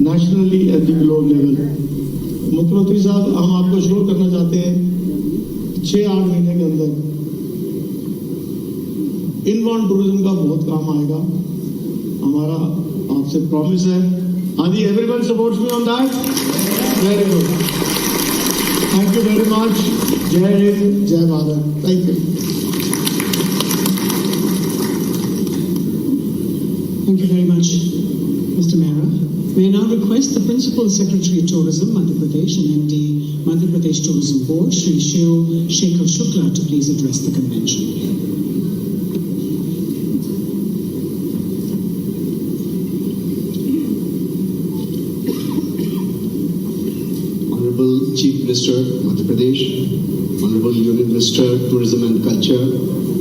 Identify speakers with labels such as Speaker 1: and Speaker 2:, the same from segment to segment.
Speaker 1: Nationally at the globe level. मुख्यमंत्री साहब, हम आपको श्योर करना चाहते हैं 6-8 महीने के अंदर इनबाउंड टूरिज्म का बहुत काम आएगा, हमारा आपसे प्रॉमिस है। हाँ जी, everyone supports me on that. Very good, thank you very much. जय हिंद, जय Bharat. Thank you.
Speaker 2: Thank you very much, Mr. Mehra. May I now request the Principal Secretary of Tourism, Madhya Pradesh, and MD, Madhya Pradesh Tourism Board, Shri Shiv Shekhar Shukla, to please address the convention.
Speaker 3: Honorable Chief Minister, Madhya Pradesh, Honorable Union Minister, Tourism and Culture,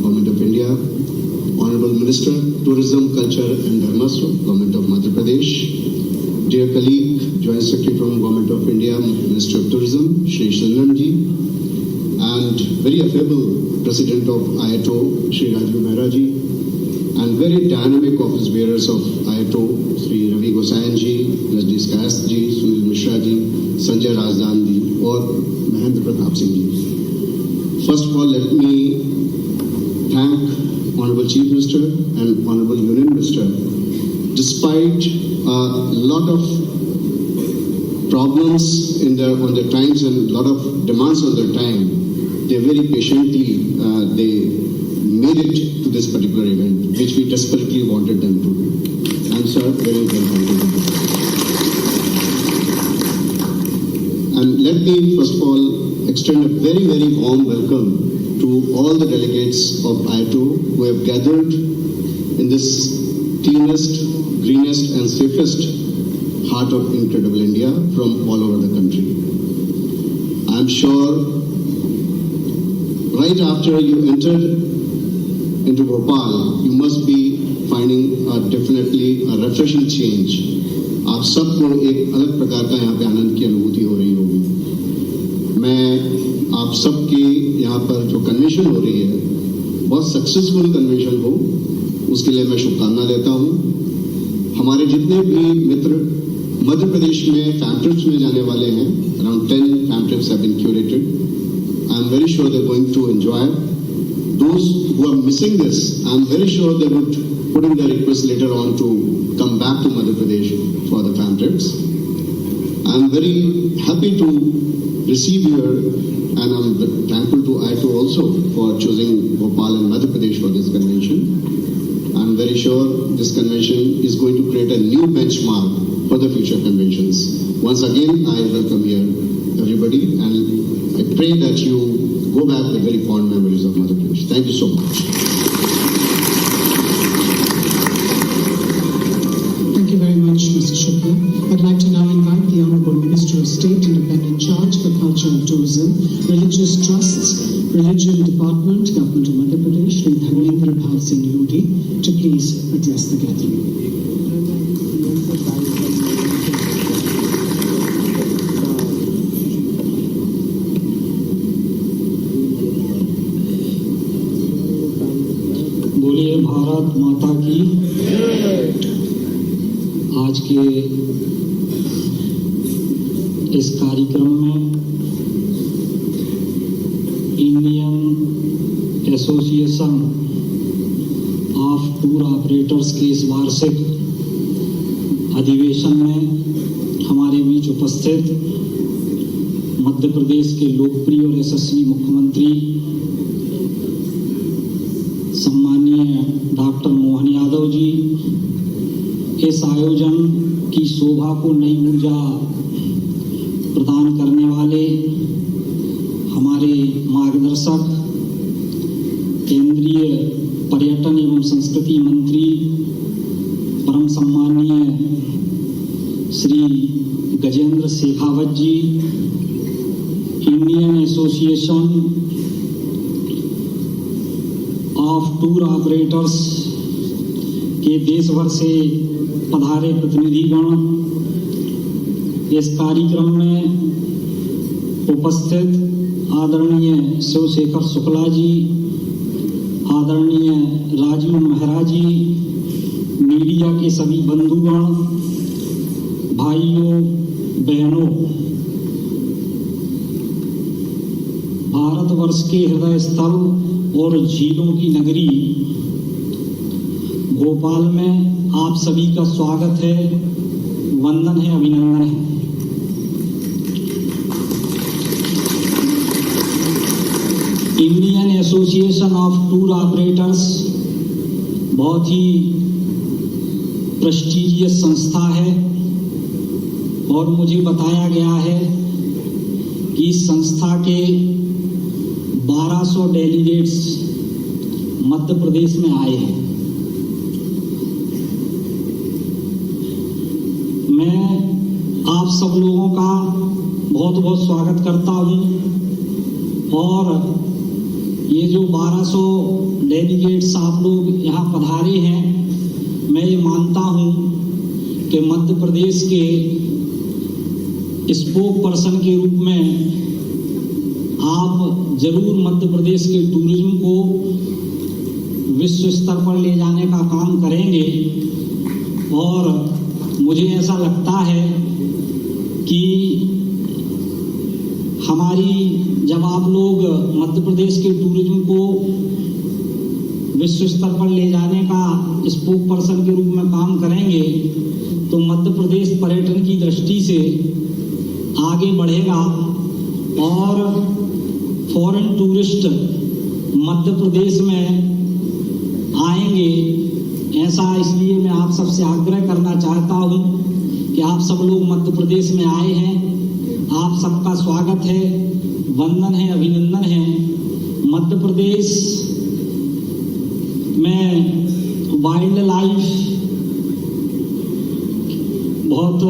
Speaker 3: Government of India, Honorable Minister, Tourism, Culture and Dharmaswa, Government of Madhya Pradesh, dear colleague, Joint Secretary from Government of India, Minister of Tourism, Shri Shannan ji, and very affable President of IATO, Shri Rajiv Mehra ji, and very dynamic office bearers of IATO, Shri Ravi Gosayan ji, Rajnish Kayas ji, Sunil Mishra ji, Sanjay Razdan ji, और Mahendra Pratap Singh ji. First of all, let me thank Honorable Chief Minister and Honorable Union Minister. Despite a lot of problems on their times and a lot of demands on their time, they very patiently they made it to this particular event, which we desperately wanted them to do. And sir, very welcome. And let me first of all extend a very, very warm welcome to all the delegates of IATO who have gathered in this cleanest, greenest and safest heart of incredible India from all over the country. I am sure right after you entered into Bhopal, you must be finding definitely a refreshing change. आप सबको एक अलग प्रकार का यहाँ पे आनंद की अनुभूति हो रही होगी। मैं आप सबकी यहाँ पर जो कन्वेंशन हो रही है बहुत सक्सेसफुल कन्वेंशन हो, उसके लिए मैं शुभकामना देता हूँ। हमारे जितने भी मित्र मध्य प्रदेश में फैम ट्रिप्स में जाने वाले हैं, around 10 fam trips have been curated. I am very sure they are going to enjoy. Those who are missing this, I am very sure they would put in their request later on to come back to Madhya Pradesh for the fam trips. I am very happy to receive here, and I am thankful to IATO also for choosing Bhopal and Madhya Pradesh for this convention. I am very sure this convention is going to create a new benchmark for the future conventions. Once again, I welcome here everybody, and I pray that you go back with very fond memories of Madhya Pradesh. Thank you so much.
Speaker 2: Thank you very much, Mr. Shukla. I'd like to now invite the Honourable Minister of State, Independent Charge for Culture and Tourism, Religious Trusts, Religion Department, Government of Madhya Pradesh, Shri Dharmendra Bhal Singh Lodi, to please address the gathering.
Speaker 4: बोलिए भारत माता की। आज के इस कार्यक्रम में Indian Association of Tour Operators के इस वार्षिक अधिवेशन में हमारे बीच उपस्थित मध्य प्रदेश के लोकप्रिय और यशस्वी मुख्यमंत्री सम्माननीय डॉक्टर मोहन यादव जी, इस आयोजन की शोभा को नई ऊर्जा प्रदान करने वाले हमारे मार्गदर्शक केंद्रीय पर्यटन एवं संस्कृति मंत्री परम सम्माननीय Shri Gajendra Shekhawat ji, Indian Association of Tour Operators के देश भर से पधारे प्रतिनिधिगण, इस कार्यक्रम में उपस्थित आदरणीय शिव शेखर शुक्ला जी, आदरणीय राजीव मेहरा जी, मीडिया के सभी बंधुगण, भाइयों बहनों, भारतवर्ष के हृदय स्थल और झीलों की नगरी भोपाल में आप सभी का स्वागत है, वंदन है, अभिनंदन है। Indian Association of Tour operators बहुत ही प्रेस्टीजियस संस्था है और मुझे बताया गया है कि इस संस्था के 1200 डेलीगेट्स मध्य प्रदेश में आए हैं। मैं आप सब लोगों का बहुत बहुत स्वागत करता हूं और ये जो 1200 डेलीगेट्स आप लोग यहाँ पधारे हैं, मैं ये मानता हूँ कि मध्य प्रदेश के स्पोक पर्सन के रूप में आप जरूर मध्य प्रदेश के टूरिज्म को विश्व स्तर पर ले जाने का काम करेंगे। और मुझे ऐसा लगता है कि जब आप लोग मध्य प्रदेश के टूरिज्म को विश्व स्तर पर ले जाने का स्पोक पर्सन के रूप में काम करेंगे तो मध्य प्रदेश पर्यटन की दृष्टि से आगे बढ़ेगा और फॉरेन टूरिस्ट मध्य प्रदेश में आएंगे। ऐसा इसलिए मैं आप सबसे आग्रह करना चाहता हूं कि आप सब लोग मध्य प्रदेश में आए हैं, आप सबका स्वागत है, वंदन है, अभिनंदन है। मध्य प्रदेश में वाइल्ड लाइफ बहुत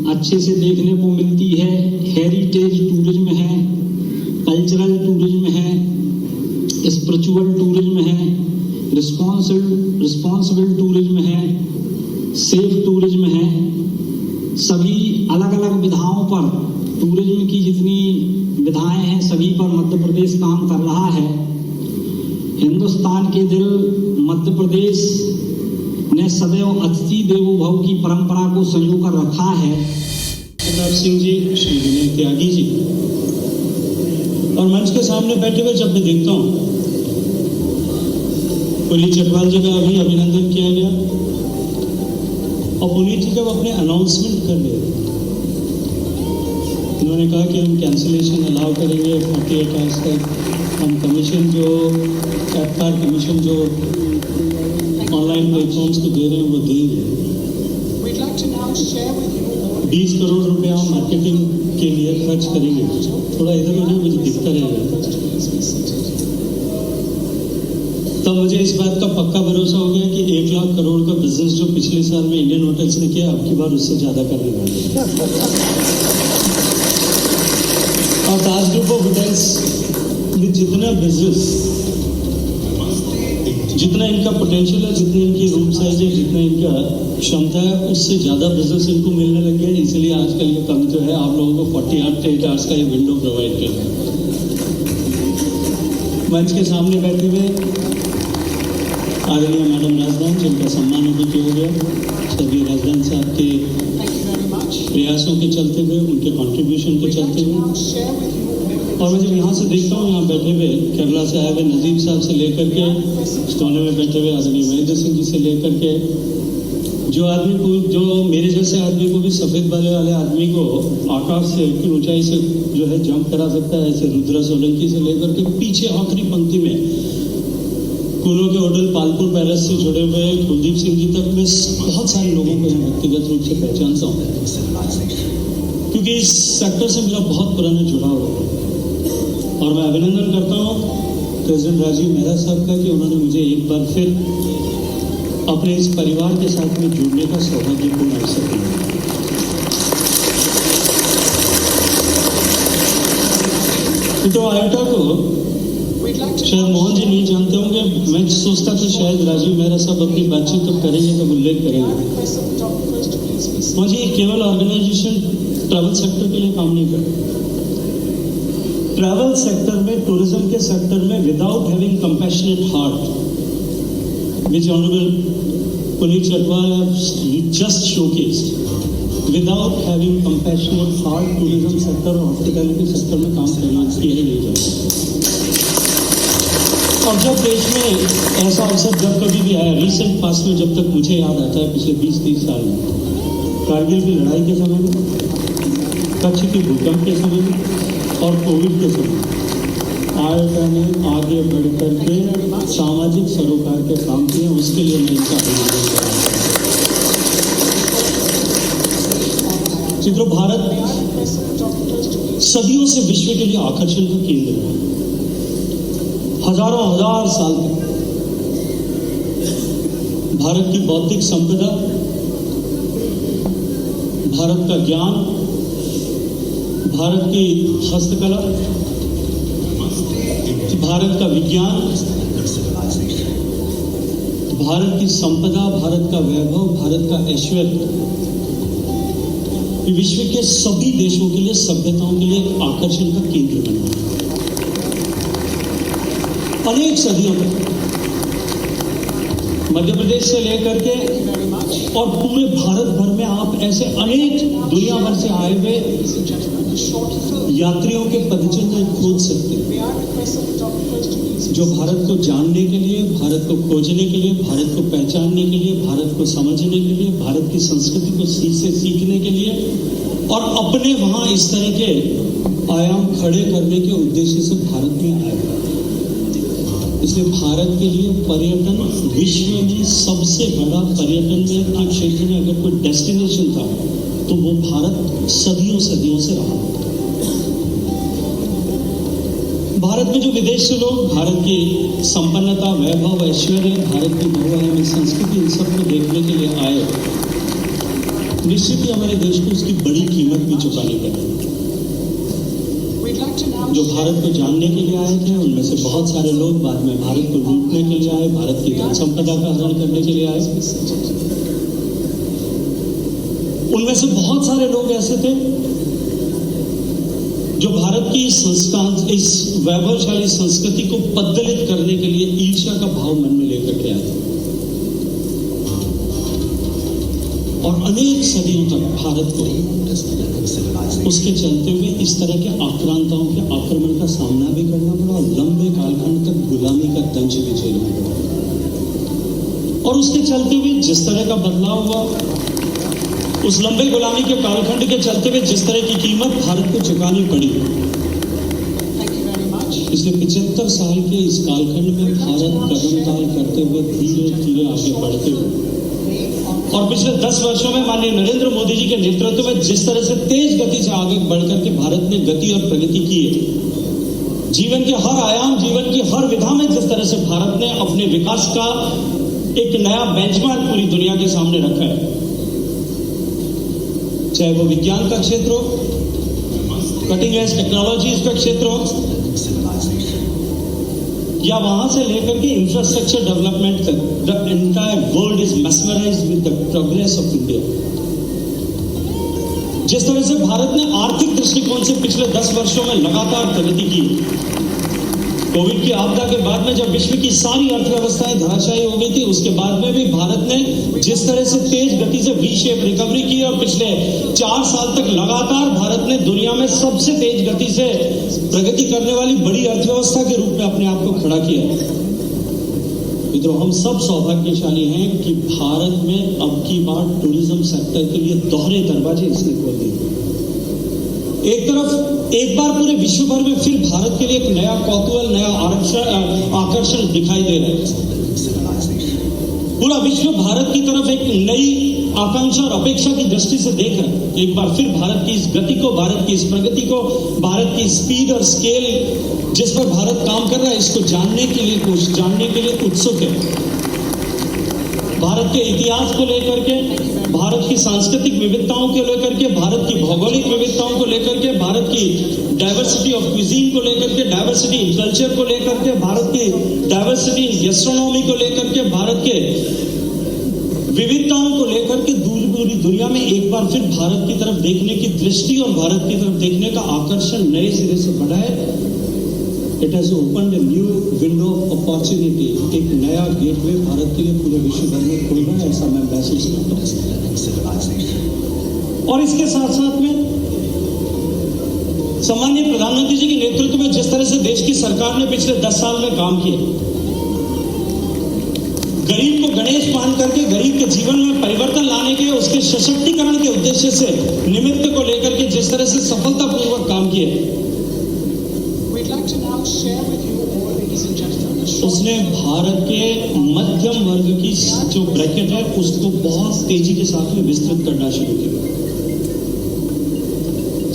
Speaker 4: अच्छे से देखने को मिलती है, हेरिटेज टूरिज्म है, कल्चरल टूरिज्म है, स्पिरिचुअल टूरिज्म है, रिस्पॉन्सिबल टूरिज्म है, सेफ टूरिज्म है। सभी अलग अलग विधाओं पर टूरिज्म की जितनी विधाएं हैं सभी पर मध्य प्रदेश काम कर रहा है। हिंदुस्तान के दिल मध्य प्रदेश ने सदैव अतिथि देवो भव की परंपरा को संजो कर रखा है।
Speaker 5: प्रताप सिंह जी, श्री विनय त्यागी जी और मंच के सामने बैठे हुए जब मैं देखता हूँ, पुनीत चटवाल जी का अभी अभिनंदन किया गया और पुनीत जी जब अपने अनाउंसमेंट कर रहे उन्होंने कहा कि हम कैंसिलेशन अलाउ करेंगे 48 आवर्स तक। हम कमीशन जो एफआर कमीशन जो ऑनलाइन प्लेटफॉर्म्स को दे रहे हैं वो देंगे। 20 करोड़ रुपया मार्केटिंग के लिए खर्च करेंगे। थोड़ा इधर उधर मुझे दिखता रहेगा। तब मुझे इस बात का पक्का भरोसा हो गया कि 1 लाख करोड़ का बिजनेस जो पिछले साल में इंडियन होटल्स ने किया, अब की बार उससे ज़्यादा करने वाले। और ताज ग्रुप ऑफ होटल्स में जितना बिजनेस, जितना इनका पोटेंशियल है, जितनी इनकी रूम साइज है, जितना इनका क्षमता है, उससे ज़्यादा बिजनेस इनको मिलने लग गया। इसलिए आजकल ये कम जो है आप लोगों को 48 आवर्स का ये विंडो प्रोवाइड कर रहा है। मंच के सामने बैठे हुए आदरणीय मैडम राजदान, जिनका सम्मान अभी किया गया, सभी राजदान साहब के प्रयासों के चलते हुए, उनके कंट्रीब्यूशन के चलते हुए, और मैं जब यहाँ से देखता हूँ, यहाँ बैठे हुए केरला से आए हुए नजीब साहब से लेकर के कोने में बैठे हुए आदरणीय महेंद्र सिंह जी से लेकर के जो आदमी को, जो मेरे जैसे आदमी को भी सफ़ेद बाले वाले आदमी को आकाश से की ऊंचाई से जो है जंप करा सकता है, ऐसे रुद्रा सोलंकी से लेकर के पीछे आखिरी पंक्ति में कूनो के होटल पालपुर पैलेस से जुड़े हुए कुलदीप सिंह जी तक मैं बहुत सारे लोगों को यहाँ व्यक्तिगत रूप से पहचानता हूँ, क्योंकि इस सेक्टर से मेरा बहुत पुराना जुड़ाव है। और मैं अभिनंदन करता हूँ प्रेसिडेंट राजीव मेहरा साहब का कि उन्होंने मुझे एक बार फिर अपने इस परिवार के साथ में जुड़ने का सौभाग्यपूर्ण अवसर दिया। तो आयोटा को शायद मोहन जी नहीं जानते होंगे, मैं सोचता था शायद राजीव मेहरा साहब अपनी बातचीत तो करेंगे, तब उल्लेख करेंगे। मोहन जी, केवल ऑर्गेनाइजेशन ट्रैवल सेक्टर के लिए काम नहीं करता। ट्रैवल सेक्टर में, टूरिज्म के सेक्टर में, without having compassionate heart, which honourable Puneet Chatwal have just showcased, without having compassionate heart tourism sector और हॉस्पिटैलिटी सेक्टर में काम करना किया ही नहीं जाता। और जब देश में ऐसा अवसर जब कभी भी आया, रिसेंट पास्ट में जब तक मुझे याद आता है, पिछले 20-30 साल में, कारगिल की लड़ाई के समय में, कच्छ की भूकंप के समय में और कोविड के समय में, आयोटा ने आगे बढ़ करके सामाजिक सरोकार के काम किए। उसके लिए मैं इनका अभिनंदन करता हूं। मित्रों, भारत सदियों से विश्व के लिए आकर्षण का केंद्र है। हजारों हजार साल तक भारत की बौद्धिक संपदा, भारत का ज्ञान, भारत की हस्तकला, भारत का विज्ञान, भारत की संपदा, भारत का वैभव, भारत का ऐश्वर्य विश्व के सभी देशों के लिए, सभ्यताओं के लिए एक आकर्षण का केंद्र बना है। अनेक सदियों तक मध्य प्रदेश से लेकर के और पूरे भारत भर में आप ऐसे अनेक दुनिया भर से आए हुए यात्रियों के पदचिन्ह खोज सकते हैं, जो भारत को जानने के लिए, भारत को खोजने के लिए, भारत को पहचानने के लिए, भारत को समझने के लिए, भारत की संस्कृति को सीखने के लिए और अपने वहां इस तरह के आयाम खड़े करने के उद्देश्य से भारत में आए। इसलिए भारत के लिए पर्यटन विश्व में सबसे बड़ा पर्यटन में के क्षेत्र में अगर कोई डेस्टिनेशन था तो वो भारत सदियों सदियों से रहा। भारत में जो विदेश से लोग भारत की संपन्नता, वैभव, ऐश्वर्य, भारत की बहुआयामी संस्कृति, इन सब को देखने के लिए आए, निश्चित ही हमारे देश को उसकी बड़ी कीमत भी चुकानी पड़ी। जो भारत को जानने के लिए आए थे उनमें से बहुत सारे लोग बाद में भारत को लूटने के लिए आए, भारत की धन संपदा का हरण करने के लिए आए। उनमें से बहुत सारे लोग ऐसे थे जो भारत की इस वैभवशाली संस्कृति को पद्दलित करने के लिए ईर्ष्या का भाव मन में लेकर के आए और अनेक सदियों तक भारत को उसके चलते हुए इस तरह के आक्रांताओं के आक्रमण का सामना भी करना पड़ा और लंबे कालखंड तक गुलामी का दंश भी झेलना पड़ा। और उसके चलते हुए जिस तरह का बदलाव हुआ, उस लंबे गुलामी के कालखंड के चलते हुए जिस तरह की कीमत भारत को चुकानी पड़ी, इसलिए 75 साल के इस कालखंड में भारत कदमताल करते हुए धीरे धीरे आगे बढ़ते हुए और पिछले 10 वर्षों में माननीय नरेंद्र मोदी जी के नेतृत्व में जिस तरह से तेज गति से आगे बढ़कर के भारत ने गति और प्रगति की है, जीवन के हर आयाम, जीवन की हर विधा में जिस तरह से भारत ने अपने विकास का एक नया बेंचमार्क पूरी दुनिया के सामने रखा है, चाहे वो विज्ञान का क्षेत्र हो, कटिंग एज टेक्नोलॉजीज का क्षेत्र हो, या वहां से लेकर के इंफ्रास्ट्रक्चर डेवलपमेंट तक, the entire world is mesmerised with the progress of India. जिस तरह से भारत ने आर्थिक दृष्टिकोण से पिछले 10 वर्षों में लगातार प्रगति की, कोविड की आपदा के बाद में जब विश्व की सारी अर्थव्यवस्थाएं धराशायी हो गई थी, उसके बाद में भी भारत ने जिस तरह से तेज गति से वी शेप रिकवरी की और पिछले 4 साल तक लगातार भारत ने दुनिया में सबसे तेज गति से प्रगति करने वाली बड़ी अर्थव्यवस्था के रूप में अपने आप को खड़ा किया। मित्रों, हम सब सौभाग्यशाली हैं कि भारत में अब की बार टूरिज्म सेक्टर के लिए दोहरे दरवाजे इसने खोल दिए। एक तरफ एक बार पूरे विश्व भर में फिर भारत के लिए एक नया कौतूहल, नया आकर्षण दिखाई दे रहा है। पूरा विश्व भारत की तरफ एक नई आकांक्षा और अपेक्षा की दृष्टि से देख रहा है। एक बार फिर भारत की इस गति को, भारत की इस प्रगति को, भारत की स्पीड और स्केल जिस पर भारत काम कर रहा है, इसको जानने के लिए उत्सुक है। भारत के इतिहास को लेकर के, भारत की सांस्कृतिक विविधताओं को लेकर के, भारत की भौगोलिक विविधताओं को लेकर के, भारत की डाइवर्सिटी ऑफ क्विजीन को लेकर के, डाइवर्सिटी इन कल्चर को लेकर के, भारत की डाइवर्सिटी इन गैस्ट्रोनॉमी को लेकर के, भारत के विविधताओं को लेकर के पूरी दुनिया में एक बार फिर भारत की तरफ देखने की दृष्टि और भारत की तरफ देखने का आकर्षण नए सिरे से बढ़ा है। It has opened a new window of opportunity, एक नया गेटवे भारत के लिए पूरे विश्व भर में खुल रहा है, ऐसा मैं महसूस करता हूँ। और इसके साथ साथ में सम्माननीय प्रधानमंत्री जी के नेतृत्व में जिस तरह से देश की सरकार ने पिछले 10 साल में काम किया, गरीब को गणेश मान करके गरीब के जीवन में परिवर्तन लाने के, उसके सशक्तिकरण के उद्देश्य से निमित्त को लेकर के जिस तरह से सफलतापूर्वक काम किया, उसने भारत के मध्यम वर्ग की जो ब्रैकेट है उसको बहुत तेजी के साथ में विस्तृत करना शुरू किया।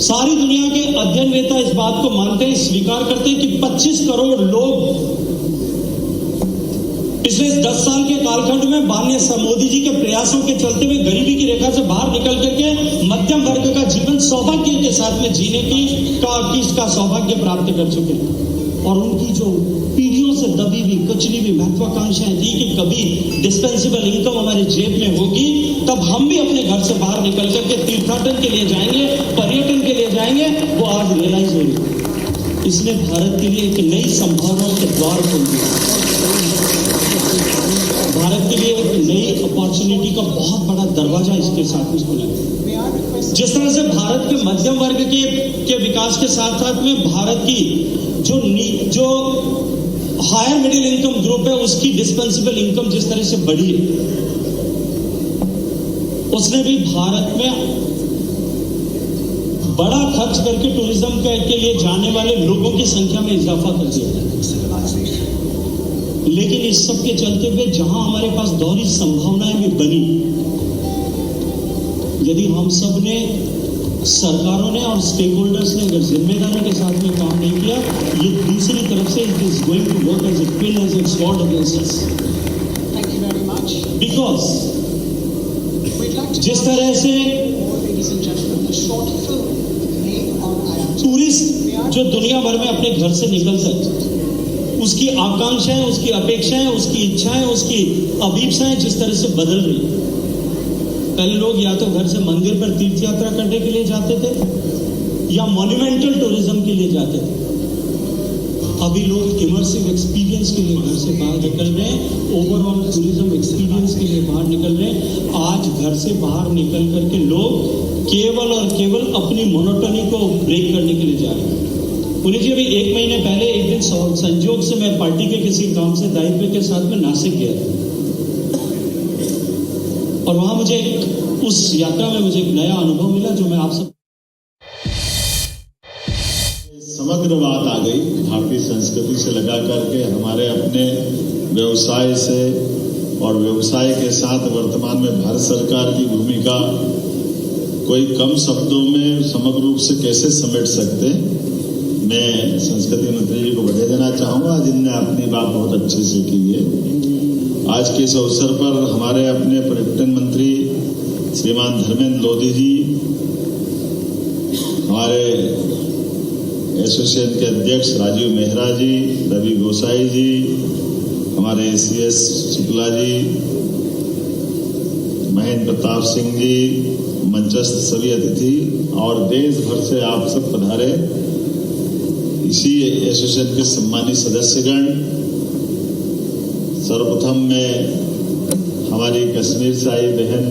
Speaker 5: सारी दुनिया के अध्ययनवेता इस बात को मानते हैं, स्वीकार करते हैं कि 25 करोड़ लोग पिछले 10 साल के कालखंड में माननीय मोदी जी के प्रयासों के चलते हुए गरीबी की रेखा से बाहर निकल करके मध्यम वर्ग का जीवन सौभाग्य के साथ में जीने का सौभाग्य प्राप्त कर चुके हैं। और उनकी जो पीढ़ियों से दबी हुई कुचली हुई महत्वाकांक्षाएं थी कि कभी डिस्पेंसेबल इनकम हमारे जेब में होगी, तब हम भी अपने घर से बाहर निकल करके तीर्थाटन के लिए जाएंगे, पर्यटन के लिए जाएंगे, वो आज रियलाइज हो रही। इसने भारत के लिए एक नई संभावनाओं के द्वार खोल दिया, भारत के लिए एक नई अपॉर्चुनिटी का बहुत बड़ा दरवाजा इसके साथ में खुला। जिस तरह से भारत के मध्यम वर्ग के विकास के साथ साथ में भारत की जो हायर मिडिल इनकम ग्रुप है उसकी डिस्पेंसेबल इनकम जिस तरह से बढ़ी है, उसने भी भारत में बड़ा खर्च करके टूरिज्म के लिए जाने वाले लोगों की संख्या में इजाफा कर दिया। लेकिन इस सब के चलते हुए जहां हमारे पास दोहरी संभावनाएं भी बनी, यदि हम सब ने, सरकारों ने और स्टेक होल्डर्स ने अगर जिम्मेदारी के साथ में काम नहीं किया, ये दूसरी तरफ से it is going to work as a pin as a sword against us.
Speaker 2: Thank you very much.
Speaker 5: Because
Speaker 2: We'd like to
Speaker 5: जिस तरह से
Speaker 2: ladies and gentlemen, the short film made on IIT.
Speaker 5: Tourist जो दुनिया भर में अपने घर से निकलता है, उसकी आकांक्षाएं, उसकी अपेक्षाएं, उसकी इच्छाएं, उसकी अभीप्साएं जिस तरह से बदल रही। पहले लोग या तो घर से मंदिर पर तीर्थ यात्रा करने के लिए जाते थे या मॉन्यूमेंटल टूरिज्म के लिए जाते थे। अभी लोग इमर्सिव एक्सपीरियंस के लिए घर से बाहर निकल रहे हैं, ओवरऑल टूरिज्म एक्सपीरियंस के लिए बाहर निकल रहे हैं। आज घर से बाहर निकल करके लोग केवल और केवल अपनी मोनोटोनी को ब्रेक करने के लिए जा रहे हैं। पुनीत जी, अभी 1 महीने पहले एक दिन संयोग से मैं पार्टी के किसी काम से दायित्व के साथ में नासिक गया था, और वहां मुझे उस यात्रा में मुझे एक नया अनुभव मिला जो मैं आप सब
Speaker 1: समग्र बात आ गई। भारतीय संस्कृति से लगा करके हमारे अपने व्यवसाय से और व्यवसाय के साथ वर्तमान में भारत सरकार की भूमिका कोई कम शब्दों में समग्र रूप से कैसे समेट सकते। मैं संस्कृति मंत्री जी को बधाई देना चाहूंगा जिनने अपनी बात बहुत अच्छे से की है। आज के इस अवसर पर हमारे अपने पर्यटन मंत्री श्रीमान धर्मेंद्र लोधी जी, हमारे एसोसिएशन के अध्यक्ष राजीव मेहरा जी, रवि गोसाई जी, हमारे CS शुक्ला जी, महेंद्र प्रताप सिंह जी, मंचस्थ सभी अतिथि और देश भर से आप सब पधारे इसी एसोसिएशन के सम्मानित सदस्यगण। सर्वप्रथम मैं हमारी कश्मीर से आई बहन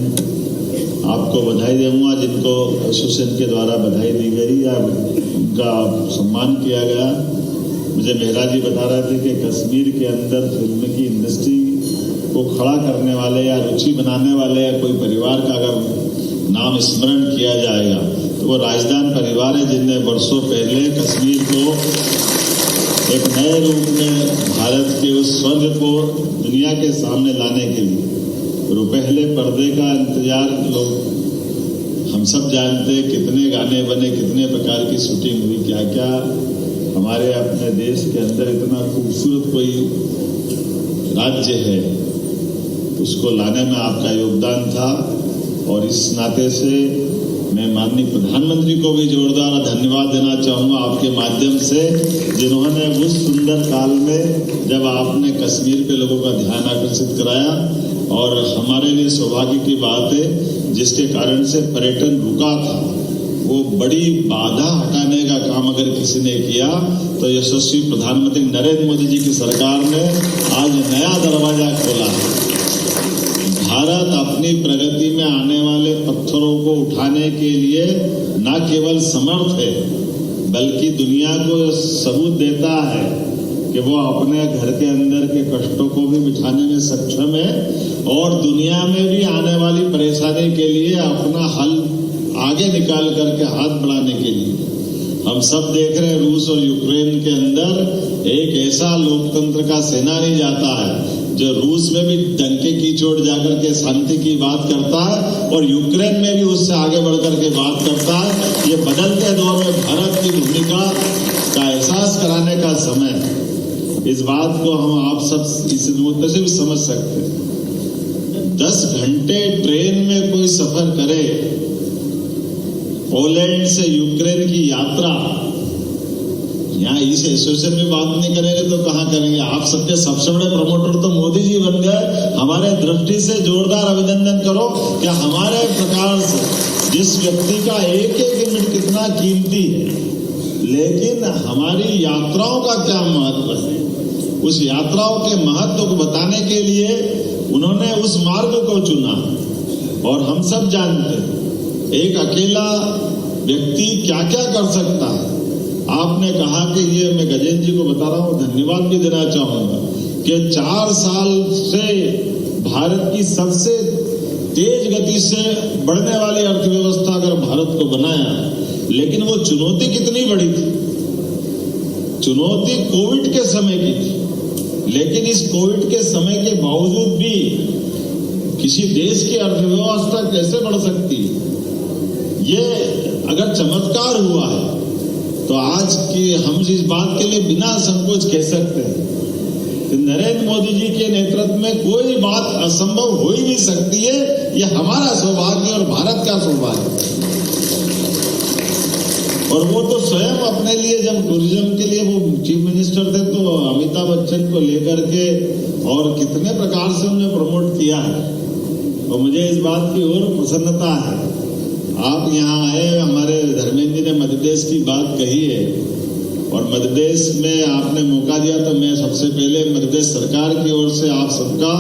Speaker 1: आपको बधाई दूंगा जिनको एसोसिएशन के द्वारा बधाई दी गई या उनका सम्मान किया गया। मुझे मेहरा जी बता रहे थे कि कश्मीर के अंदर फिल्म की इंडस्ट्री को खड़ा करने वाले या रुचि बनाने वाले या कोई परिवार का अगर नाम स्मरण किया जाएगा तो वो राजदान परिवार है, जिनने वर्षों पहले कश्मीर को एक नए रूप में भारत के उस स्वर्ग को दुनिया के सामने लाने के लिए पहले पर्दे का इंतजार लोग हम सब जानते हैं, कितने गाने बने, कितने प्रकार की शूटिंग हुई, क्या क्या हमारे अपने देश के अंदर इतना खूबसूरत कोई राज्य है उसको लाने में आपका योगदान था। और इस नाते से मैं माननीय प्रधानमंत्री को भी जोरदार धन्यवाद देना चाहूंगा आपके माध्यम से, जिन्होंने उस सुंदर काल में जब आपने कश्मीर पे लोगों का ध्यान आकर्षित कराया और हमारे लिए सौभाग्य की बात है जिसके कारण से पर्यटन रुका था, वो बड़ी बाधा हटाने का काम अगर किसी ने किया तो यशस्वी प्रधानमंत्री नरेंद्र मोदी जी की सरकार ने आज नया दरवाजा खोला है।
Speaker 6: भारत अपनी प्रगति में आने वाले पत्थरों को उठाने के लिए न केवल समर्थ है बल्कि दुनिया को सबूत देता है कि वो अपने घर के अंदर के कष्टों को भी मिटाने में सक्षम है और दुनिया में भी आने वाली परेशानी के लिए अपना हल आगे निकाल करके हाथ बढ़ाने के लिए। हम सब देख रहे हैं रूस और यूक्रेन के अंदर एक ऐसा लोकतंत्र का सेनानी जाता है जो रूस में भी डंके की चोट जाकर के शांति की बात करता है और यूक्रेन में भी उससे आगे बढ़कर के बात करता है। ये बदलते दौर में भारत की भूमिका का एहसास कराने का समय है। इस बात को हम आप सब इस मुद्दे से भी समझ सकते हैं। 10 घंटे ट्रेन में कोई सफर करे, पोलैंड से यूक्रेन की यात्रा, यहाँ इस एसोसिएशन में बात नहीं करेंगे तो कहाँ करेंगे। आप सबके सबसे बड़े प्रमोटर तो मोदी जी बन गए। हमारे दृष्टि से जोरदार अभिनंदन करो कि हमारे प्रकार से जिस व्यक्ति का एक एक मिनट कितना कीमती है, लेकिन हमारी यात्राओं का क्या महत्व है, उस यात्राओं के महत्व को बताने के लिए उन्होंने उस मार्ग को चुना। और हम सब जानते हैं एक अकेला व्यक्ति क्या क्या कर सकता है। आपने कहा कि ये मैं गजेंद्र जी को बता रहा हूं, धन्यवाद भी देना चाहूंगा कि 4 साल से भारत की सबसे तेज गति से बढ़ने वाली अर्थव्यवस्था अगर भारत को बनाया, लेकिन वो चुनौती कितनी बड़ी थी। चुनौती कोविड के समय की थी, लेकिन इस कोविड के समय के बावजूद भी किसी देश की अर्थव्यवस्था कैसे बढ़ सकती है, ये अगर चमत्कार हुआ है तो आज की हम इस बात के लिए बिना संकोच कह सकते हैं कि नरेंद्र मोदी जी के नेतृत्व में कोई बात असंभव हो ही नहीं सकती है। ये हमारा सौभाग्य और भारत का सौभाग्य। और वो तो स्वयं अपने लिए जब टूरिज्म के लिए वो चीफ मिनिस्टर थे तो अमिताभ बच्चन को लेकर के और कितने प्रकार से उन्हें प्रमोट किया है। और मुझे इस बात की और प्रसन्नता है, आप यहाँ आए, हमारे धर्मेंद्र जी ने मध्य प्रदेश की बात कही है और मध्य प्रदेश में आपने मौका दिया तो मैं सबसे पहले मध्य प्रदेश सरकार की ओर से आप सबका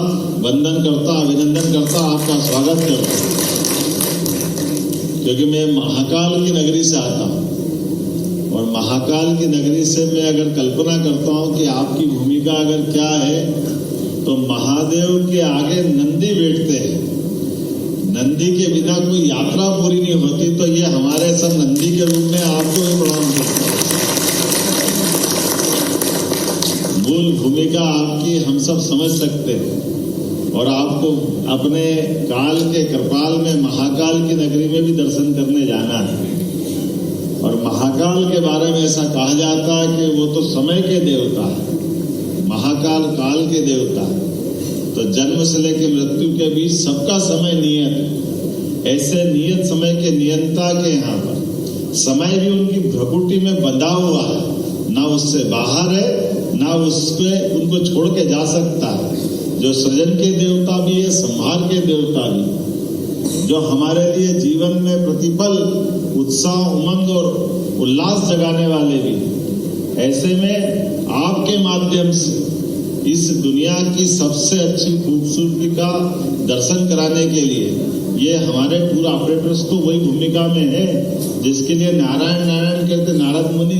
Speaker 6: वंदन करता, अभिनंदन करता, आपका स्वागत करता, क्योंकि मैं महाकाल की नगरी से आता हूँ और महाकाल की नगरी से मैं अगर कल्पना करता हूँ कि आपकी भूमिका अगर क्या है तो महादेव के आगे नंदी बैठते हैं। नंदी के बिना कोई यात्रा पूरी नहीं होती, तो ये हमारे सब नंदी के रूप में आपको भी प्रणाम करता हूं। मूल भूमिका आपकी हम सब समझ सकते हैं और आपको अपने काल के कृपाल में महाकाल की नगरी में भी दर्शन करने जाना है। और महाकाल के बारे में ऐसा कहा जाता है कि वो तो समय के देवता है, महाकाल काल के देवता है। तो जन्म से लेकर मृत्यु के बीच सबका समय नियत है। ऐसे नियत समय के नियंता के यहाँ पर समय भी उनकी भ्रकुटी में बंधा हुआ है, ना उससे बाहर है ना उसके उनको छोड़ के जा सकता है। जो सृजन के देवता भी है, संहार के देवता भी, जो हमारे लिए जीवन में प्रतिपल उत्साह, उमंग और उल्लास जगाने वाले भी। ऐसे में आपके माध्यम से इस दुनिया की सबसे अच्छी खूबसूरती का दर्शन कराने के लिए ये हमारे टूर ऑपरेटर्स तो वही भूमिका में है जिसके लिए नारायण नारायण कहते नारद मुनि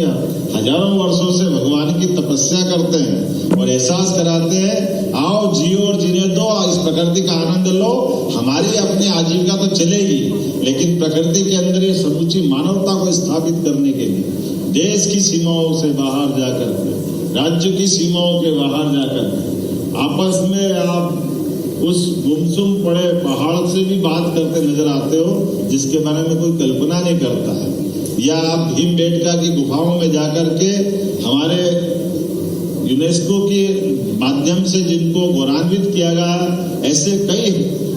Speaker 6: हजारों वर्षों से भगवान की तपस्या करते हैं और एहसास कराते हैं, आओ जियो और जीने दो, इस प्रकृति का आनंद लो। हमारी अपनी आजीविका तो चलेगी, लेकिन प्रकृति के अंदर ये समूची मानवता को स्थापित करने के लिए देश की सीमाओं से बाहर जाकर के, राज्य की सीमाओं के बाहर जाकर आपस में आप उस गुमसुम पड़े पहाड़ से भी बात करते नजर आते हो जिसके बारे में कोई कल्पना नहीं करता है। या आप भीमबेटका की गुफाओं में जाकर के हमारे यूनेस्को के माध्यम से जिनको गौरवान्वित किया गया, ऐसे कई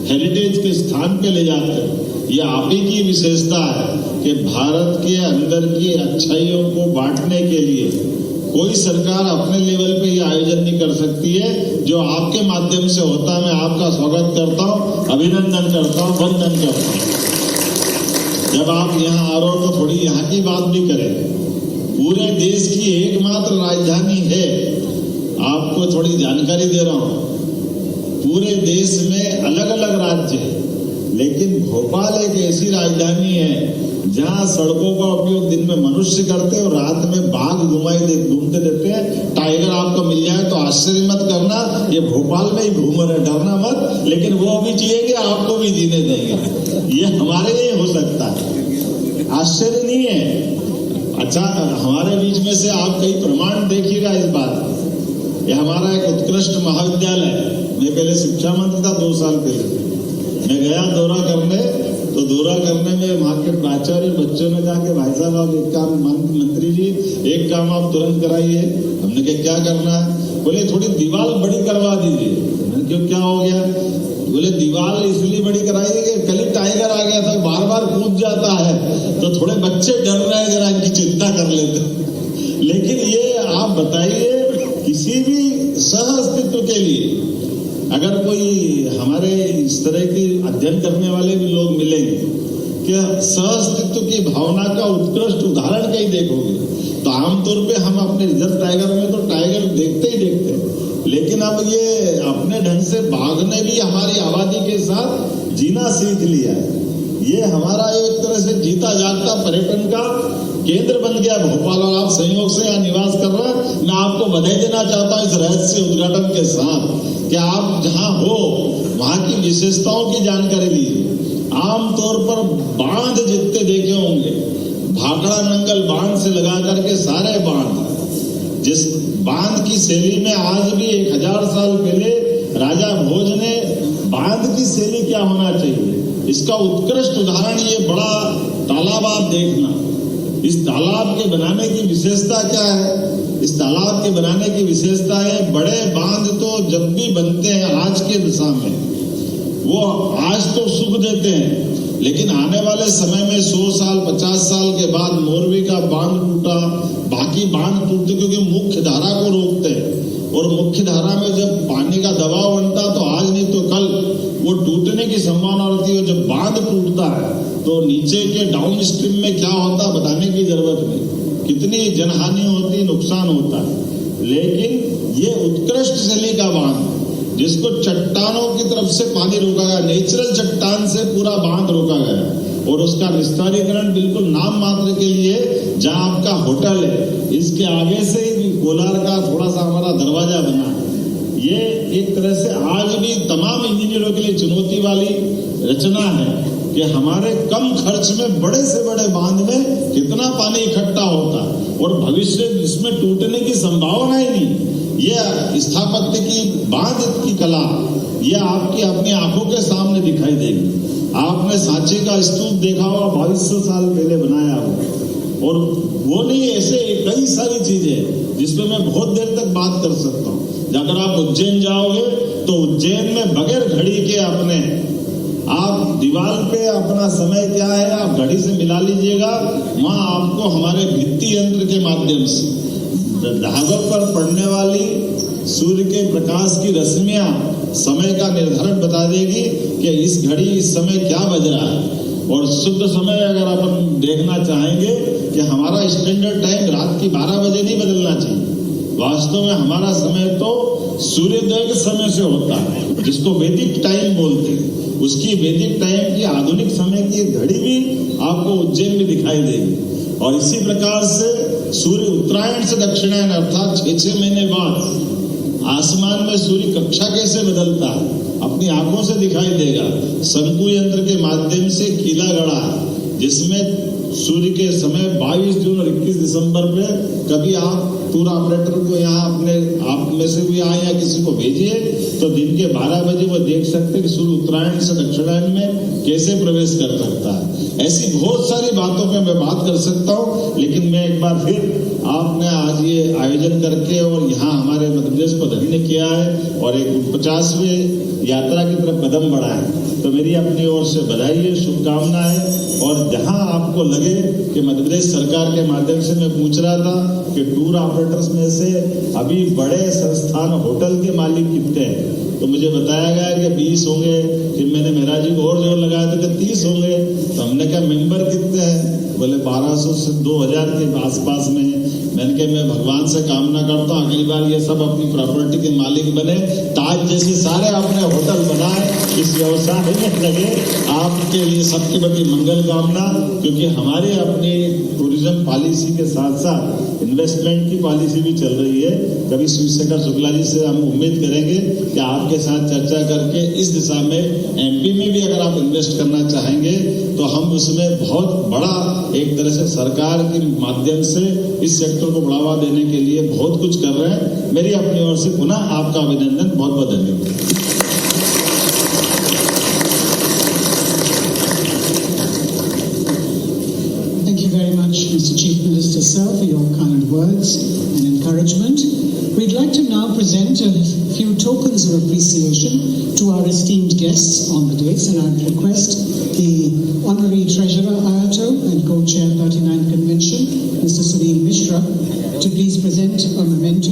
Speaker 6: हेरिटेज के स्थान पे ले जाते हो। ये आप ही की विशेषता है कि भारत के अंदर की अच्छाइयों को बांटने के लिए कोई सरकार अपने लेवल पे ये आयोजन नहीं कर सकती है। जो आपके माध्यम से होता है, मैं आपका स्वागत करता हूँ, अभिनंदन करता हूँ, वंदन करता हूँ। जब आप यहाँ आ रहे हो तो थोड़ी यहाँ की बात भी करें। पूरे देश की एकमात्र राजधानी है, आपको थोड़ी जानकारी दे रहा हूँ पूरे देश में अलग अलग राज्य है, लेकिन भोपाल एक ऐसी राजधानी है जहां सड़कों का उपयोग दिन में मनुष्य करते हैं और रात में बाघ घूमते देते हैं। टाइगर आपको मिल जाए तो आश्चर्य मत करना, ये भोपाल में ही घूम रहे, डरना मत, लेकिन वो भी जिएंगे, आपको भी जीने देंगे। ये हमारे लिए हो सकता है, आश्चर्य नहीं है। अच्छा, हमारे बीच में से आप कई प्रमाण देखिएगा इस बात। ये हमारा एक उत्कृष्ट महाविद्यालय है। मैं पहले शिक्षा मंत्री था 2 साल पहले, मैं गया दौरा करने, तो दौरा करने में वहां के प्राचार्य बच्चों ने कहा कि भाई साहब आप एक काम, मंत्री जी एक काम आप तुरंत कराइए। हमने कहा क्या करना है? बोले थोड़ी दीवार बड़ी करवा दीजिए। मैंने क्यों, क्या हो गया? बोले दीवार इसलिए बड़ी कराइए कि कल ही टाइगर आ गया था, बार बार कूद जाता है, तो थोड़े बच्चे डर रहे हैं, जरा इनकी चिंता कर लेते। लेकिन ये आप बताइए, किसी भी सह अस्तित्व के लिए अगर कोई हमारे इस तरह की अध्ययन करने वाले भी लोग मिलेंगे कि सहअस्तित्व की भावना का उत्कृष्ट उदाहरण कहीं देखोगे, तो आमतौर पे हम अपने रिजर्व टाइगर में तो टाइगर देखते ही देखते हैं, लेकिन अब ये अपने ढंग से बाघ ने भी हमारी आबादी के साथ जीना सीख लिया है। ये हमारा एक तरह से जीता जागता पर्यटन का केंद्र बन गया भोपाल, और आप संयोग से यहाँ निवास कर रहे हैं। मैं आपको बधाई देना चाहता हूँ इस रहस्य उद्घाटन के साथ कि आप जहाँ हो वहाँ की विशेषताओं की जानकारी लीजिए। आमतौर पर बांध जितने देखे होंगे, भाखड़ा नंगल बांध से लगा करके सारे बांध, जिस बांध की शैली में आज भी 1000 साल पहले राजा भोज ने बांध की शैली क्या होना चाहिए, इसका उत्कृष्ट उदाहरण ये बड़ा तालाब आप देखना। इस तालाब के बनाने की विशेषता क्या है? इस तालाब के बनाने की विशेषता है, बड़े बांध तो जब भी बनते हैं आज के दिशा में, वो आज तो सुख देते हैं, लेकिन आने वाले समय में 100 साल 50 साल के बाद मोरवी का बांध टूटा, बाकी बांध टूटते क्योंकि मुख्य धारा को रोकते हैं, और मुख्य धारा में जब पानी का दबाव बनता तो आज नहीं तो कल वो टूटने की संभावना होती है। जब बांध टूटता है तो नीचे के डाउन स्ट्रीम में क्या होता बताने की जरूरत नहीं, कितनी जनहानि होती, नुकसान होता है। लेकिन ये उत्कृष्ट शैली का बांध, जिसको चट्टानों की तरफ से पानी रोका गया, नेचुरल चट्टान से पूरा बांध रोका गया, और उसका विस्तारीकरण बिल्कुल नाम मात्र के लिए, जहां आपका होटल है इसके आगे से ही कोलार का थोड़ा सा हमारा दरवाजा बना है। ये एक तरह से आज भी तमाम इंजीनियरों के लिए चुनौती वाली रचना है कि हमारे कम खर्च में बड़े से बड़े बांध में कितना पानी इकट्ठा होता है, और भविष्य इसमें टूटने की संभावना ही नहीं। यह स्थापत्य की बांध की कला यह आपकी अपनी आंखों के सामने दिखाई देगी। आपने सांची का स्तूप देखा होगा, 2200 साल पहले बनाया हो, और वो नहीं, ऐसे कई सारी चीजें जिसमें मैं बहुत देर तक बात कर सकता हूँ। अगर आप उज्जैन जाओगे तो उज्जैन में बगैर घड़ी के अपने आप दीवार पे अपना समय क्या है आप घड़ी से मिला लीजिएगा, वहां आपको हमारे भित्ति यंत्र के माध्यम से धागों पर पड़ने वाली सूर्य के प्रकाश की रश्मियां समय का निर्धारण बता देगी कि इस घड़ी इस समय क्या बज रहा है। और शुद्ध समय अगर अपन देखना चाहेंगे कि हमारा स्टैंडर्ड टाइम रात की 12 बजे नहीं बदलना चाहिए। वास्तव में हमारा समय तो सूर्योदय के समय से होता है, जिसको वैदिक टाइम बोलते हैं। उसकी वैदिक टाइम की आधुनिक समय की घड़ी भी आपको उज्जैन में दिखाई देगी। और इसी प्रकार से सूर्य उत्तरायण से दक्षिणायन अर्थात 6-6 महीने बाद आसमान में सूर्य कक्षा कैसे बदलता है अपनी आंखों से दिखाई देगा। शंकु यंत्र के माध्यम से कीला गड़ा, जिसमें सूर्य के समय 22 जून और 21 दिसंबर पे कभी आप टूर ऑपरेटर को यहाँ अपने आप में से भी आए या किसी को भेजिए तो दिन के 12 बजे वो देख सकते कि सूर्य उत्तरायण से दक्षिणायन में कैसे प्रवेश कर सकता है। ऐसी बहुत सारी बातों पे मैं बात कर सकता हूँ, लेकिन मैं एक बार फिर आपने आज ये आयोजन करके और यहाँ हमारे मध्य प्रदेश को धन्य किया है और एक 50वें यात्रा की तरफ कदम बढ़ाए, तो मेरी अपनी ओर से बधाई है, शुभकामनाएं। और जहां आपको लगे कि मध्य प्रदेश सरकार के माध्यम से मैं पूछ रहा था कि टूर ऑपरेटर्स में से अभी बड़े संस्थान होटल के मालिक कितने हैं, तो मुझे बताया गया कि 20 होंगे। फिर मैंने मेहरा जी को और जोर लगाया था कि 30 होंगे। तो हमने कहा मेंबर कितने हैं, बोले 1200 से 2000 के आसपास में है। मैंने कहा मैं भगवान से कामना करता हूँ अगली बार ये सब अपनी प्रॉपर्टी के मालिक बने, ताज जैसे सारे अपने होटल बनाए, इस व्यवसाय में लगे। आपके लिए सबकी बड़ी मंगल कामना, क्योंकि हमारे अपनी टूरिज्म पॉलिसी के साथ साथ इन्वेस्टमेंट की पॉलिसी भी चल रही है। कभी शिवशेखर शुक्ला जी से हम उम्मीद करेंगे कि आपके साथ चर्चा करके इस दिशा में एमपी में भी अगर आप इन्वेस्ट करना चाहेंगे तो हम उसमें बहुत बड़ा एक तरह से सरकार के माध्यम से इस सेक्टर को बढ़ावा देने के लिए बहुत कुछ कर रहे हैं। मेरी अपनी ओर से पुनः आपका अभिनंदन, बहुत बहुत धन्यवाद।
Speaker 2: Thank you very much, Mr. Chief Minister, sir, for your kind words and encouragement. We'd like to now present a few tokens of appreciation to our esteemed guests on the dais, and I'd request the Honorary Treasurer, Ayato, and Co-Chair 39 Convention, Mr. Sunil Mishra,